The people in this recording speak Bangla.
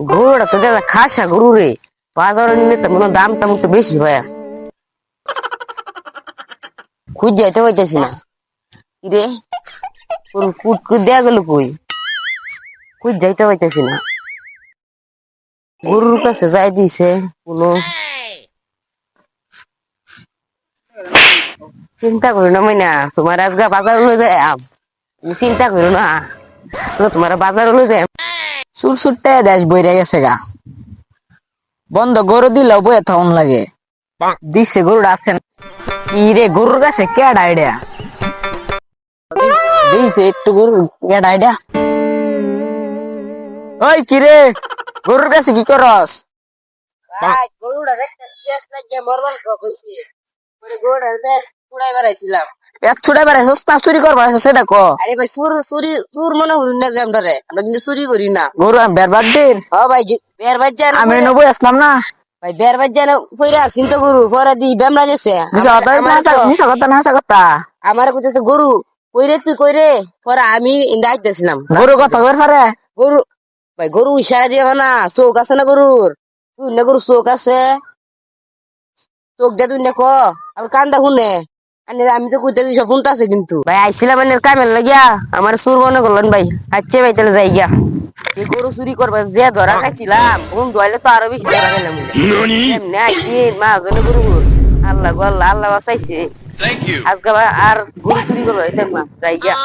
গরুটা তো দাদা খাসা গরু রে, বাজারে নিলে তো মনে হয় দামটা একটু বেশি ভাইয়া। খুঁজ যাইতে পাইতেছি না রে, গরু কুট কুট দেয়া গেল কই, খুঁজ যাইতে পাইতেছি না। গরুর কাছে যাই দিছে কোনো চিন্তা করি না মাইনা, তোমার আজকে বাজার লয়ে যায় চিন্তা করো না, তো তোমার বাজার লয়ে যায় সুর সুরতে দেশ বইরে গেছে গা। বন্ধ গরু দিলেও বইয়ে থাউন লাগে। দিচ্ছে গরুটা আছেন কি রে, গরুর কাছে কেডা আইডিয়া দিছে একটু গরু কেডা আইডিয়া। ওই কি রে, গরুর কাছে কি করস? ভাই গরুটা দেখতে পেঁয়াজ লাগিয়ে মরবার কইছি, গরুটা কুড়াই বেড়াইছিলাম। এক ছুটে বেড়াইছস না চুরি করবার সেটা ক। আরে ভাই চুর মনে হরুন না যে আমরা কিন্তু চুরি করি না। গরু আমি বের বাজ্জির হ ভাই বের বাজ যায় না, আমি নবই আসলাম না। ভাই বের বাজ যায় না পইরা আসিন তো গরু পরে দি বেমরা গেছে। মিশা কথা না হাসা কথা। আমার কইতেছে গরু কইরে তুই কইরে, পরে আমি ইন্দাইতেছিলাম গরু কত করে পারে? গরু ভাই গরু ইশারা দিয়ে না, চোখ আছে না গরুর, তুই না গরু চোখ আছে, চোখ দিয়ে তুই না ক আমি কান্দা শুনে আমি তো কইতেছি সব শুনতে আছে। কিন্তু ভাই আইছিলাম মানে কামের লাগিয়া আমার সুর মনে করলেন ভাই, আচ্ছা ভাই তাহলে যাই গিয়া। এই গরু চুরি করবে যে ধরা খাইছিলাম কোন ধরলে তো আরো বেশি ধরা খাইলাম। এমনি একদিন মা জনে গরু, আল্লাহ গো আল্লাহ, আল্লাহ বাঁচাইছে। আজকে আর গরু চুরি করবো যাই গিয়া।